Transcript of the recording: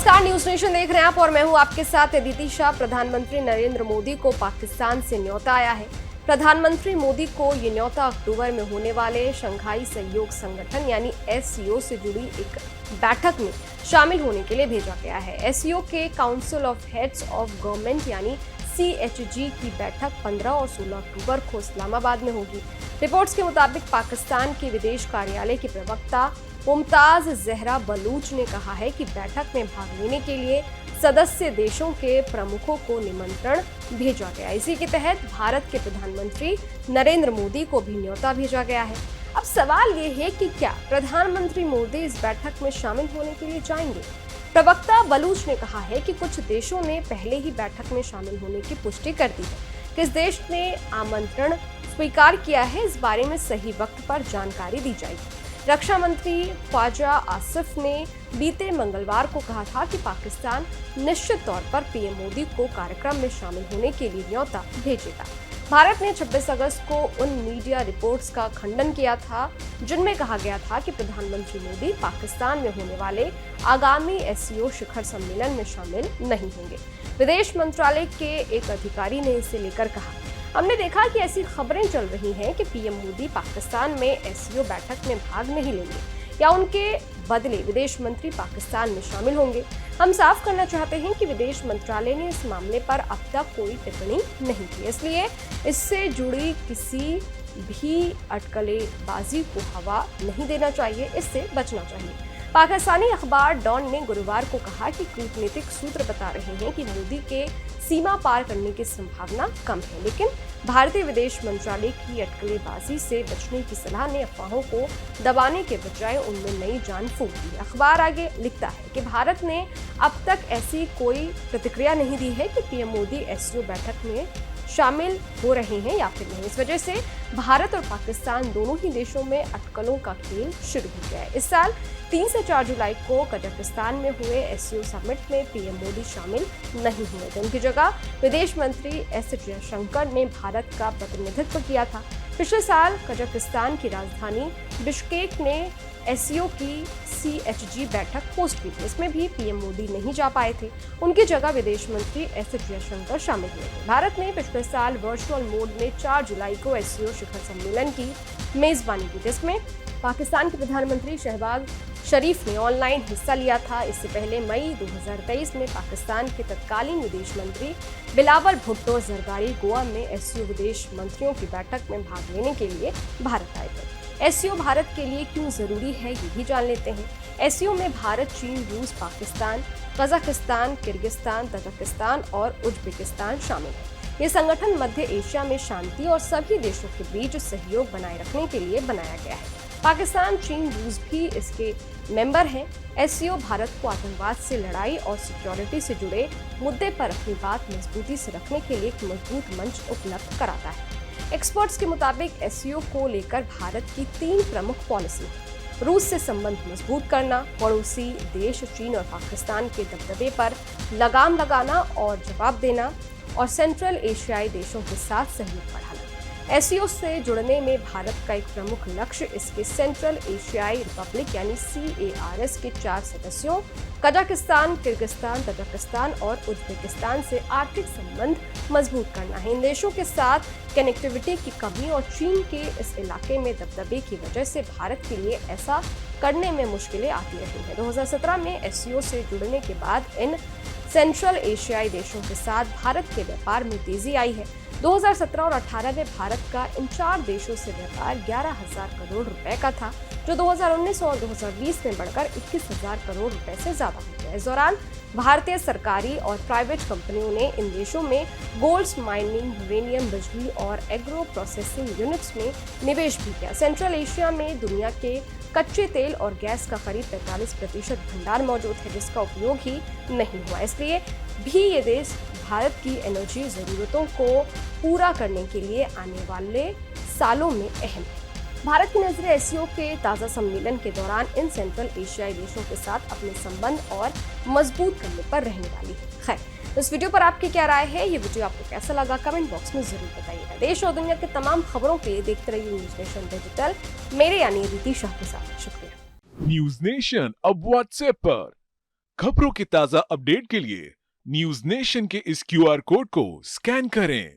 नमस्कार, news nation देख रहे हैं आप और मैं हूं आपके साथ अदिति शाह। प्रधानमंत्री नरेंद्र मोदी को पाकिस्तान से न्योता आया है। प्रधानमंत्री मोदी को ये न्योता अक्टूबर में होने वाले शंघाई सहयोग संगठन यानी एससीओ से जुड़ी एक बैठक में शामिल होने के लिए भेजा गया है। एससीओ के council of heads of government यानी CHG की बैठक 15 और 16 अक्टूबर को इस्लामाबाद में होगी। रिपोर्ट्स के मुताबिक पाकिस्तान के विदेश कार्यालय के प्रवक्ता मुमताज जहरा बलूच ने कहा है कि बैठक में भाग लेने के लिए सदस्य देशों के प्रमुखों को निमंत्रण भेजा गया। इसी के तहत भारत के प्रधानमंत्री नरेंद्र मोदी को भी न्योता भेजा गया है। अब सवाल ये है कि क्या प्रधानमंत्री मोदी इस बैठक में शामिल होने के लिए जाएंगे? प्रवक्ता बलूच ने कहा है कि कुछ देशों ने पहले ही बैठक में शामिल होने की पुष्टि कर दी है। किस देश ने आमंत्रण स्वीकार किया है, इस बारे में सही वक्त पर जानकारी दी जाएगी। रक्षा मंत्री ख्वाजा आसिफ ने बीते मंगलवार को कहा था कि पाकिस्तान निश्चित तौर पर पीएम मोदी को कार्यक्रम में शामिल होने के लिए न्योता भेजेगा। भारत ने 26 अगस्त को उन मीडिया रिपोर्ट्स का खंडन किया था जिनमें कहा गया था कि प्रधानमंत्री मोदी पाकिस्तान में होने वाले आगामी एससीओ शिखर सम्मेलन में शामिल नहीं होंगे। विदेश मंत्रालय के एक अधिकारी ने इसे लेकर कहा, हमने देखा कि ऐसी खबरें चल रही हैं कि पीएम मोदी पाकिस्तान में एससीओ बैठक में भाग नहीं लेंगे या उनके बदले विदेश मंत्री पाकिस्तान में शामिल होंगे। हम साफ करना चाहते हैं कि विदेश मंत्रालय ने इस मामले पर अब तक कोई टिप्पणी नहीं की, इसलिए इससे जुड़ी किसी भी अटकलेबाजी को हवा नहीं देना चाहिए, इससे बचना चाहिए। पाकिस्तानी अखबार डॉन ने गुरुवार को कहा कि कूटनीतिक सूत्र बता रहे हैं कि मोदी के सीमा पार करने की संभावना कम है, लेकिन भारतीय विदेश मंत्रालय की अटकलेबाजी से बचने की सलाह ने अफवाहों को दबाने के बजाय उनमें नई जान फूंक दी। अखबार आगे लिखता है कि भारत ने अब तक ऐसी कोई प्रतिक्रिया नहीं दी है कि पीएम मोदी एससीओ बैठक में शामिल हो रहे हैं या फिर नहीं। इस वजह से भारत और पाकिस्तान दोनों ही देशों में अटकलों का खेल शुरू हो गया है। इस साल 3 से 4 जुलाई को कजाकिस्तान में हुए एससीओ समिट में पीएम मोदी शामिल नहीं हुए थे। उनकी जगह विदेश मंत्री एस जयशंकर ने भारत का प्रतिनिधित्व किया था। पिछले साल कजाकिस्तान की राजधानी बिश्केक ने एससीओ की CHG बैठक होस्ट की थी। इसमें भी पीएम मोदी नहीं जा पाए थे, उनकी जगह विदेश मंत्री एस जयशंकर शामिल हुए थे। भारत ने पिछले साल वर्चुअल मोड में 4 जुलाई को एससीओ शिखर सम्मेलन की मेजबानी की, जिसमें पाकिस्तान के प्रधानमंत्री शहबाज शरीफ ने ऑनलाइन हिस्सा लिया था। इससे पहले मई 2023 में पाकिस्तान के तत्कालीन विदेश मंत्री बिलावल भुट्टो जरदारी गोवा में एससीओ विदेश मंत्रियों की बैठक में भाग लेने के लिए भारत आए थे। एससीओ भारत के लिए क्यों जरूरी है, ये भी जान लेते हैं। एससीओ में भारत, चीन, रूस, पाकिस्तान, कजाकिस्तान, किर्गिस्तान, तजाकिस्तान और उज्बेकिस्तान शामिल है। ये संगठन मध्य एशिया में शांति और सभी देशों के बीच सहयोग बनाए रखने के लिए बनाया गया है। पाकिस्तान, चीन, रूस भी इसके मेंबर हैं। एससीओ भारत को आतंकवाद से लड़ाई और सिक्योरिटी से जुड़े मुद्दे पर अपनी बात मजबूती से रखने के लिए एक मजबूत मंच उपलब्ध कराता है। एक्सपर्ट्स के मुताबिक एससीओ को लेकर भारत की 3 प्रमुख पॉलिसी है। रूस से संबंध मजबूत करना, पड़ोसी देश चीन और पाकिस्तान के दबदबे पर लगाम लगाना और जवाब देना, और सेंट्रल एशियाई देशों के साथ सहयोग बढ़ाना। एससीओ से जुड़ने में भारत का एक प्रमुख लक्ष्य इसके सेंट्रल एशियाई रिपब्लिक यानी CARS के 4 सदस्यों कजाकिस्तान, किर्गिस्तान, तजाकिस्तान और उज्बेकिस्तान से आर्थिक संबंध मजबूत करना है। इन देशों के साथ कनेक्टिविटी की कमी और चीन के इस इलाके में दबदबे की वजह से भारत के लिए ऐसा करने में मुश्किलें आती रही हैं। 2017 में एससीओ से जुड़ने के बाद इन सेंट्रल एशियाई देशों के साथ भारत के व्यापार में तेजी आई है। 2017 और 18 में भारत का इन 4 देशों से व्यापार 11,000 करोड़ रुपए का था, जो 2019 और 2020 में बढ़कर 21,000 करोड़ रुपए से ज्यादा हो गया। इस दौरान भारतीय सरकारी और प्राइवेट कंपनियों ने इन देशों में गोल्ड माइनिंग, यूरेनियम, बिजली और एग्रो प्रोसेसिंग यूनिट्स में निवेश भी किया। सेंट्रल एशिया में दुनिया के कच्चे तेल और गैस का करीब 45% भंडार मौजूद है, जिसका उपयोग ही नहीं हुआ। इसलिए भी ये देश भारत की एनर्जी जरूरतों को पूरा करने के लिए आने वाले सालों में अहम है। भारत की नजरें एससीओ के ताज़ा सम्मेलन के दौरान इन सेंट्रल एशियाई देशों के साथ अपने संबंध और मजबूत करने पर रहने वाली है। खैर, इस वीडियो पर आपकी क्या राय है? ये वीडियो आपको कैसा लगा? कमेंट बॉक्स में जरूर बताइएगा। देश और दुनिया के तमाम खबरों के लिए देखते रहिए न्यूज नेशन डिजिटल, मेरे यानी अदिति शाह के साथ। शुक्रिया। न्यूज नेशन अब व्हाट्सएप पर खबरों के ताजा अपडेट के लिए न्यूज नेशन के इस क्यूआर कोड को स्कैन करें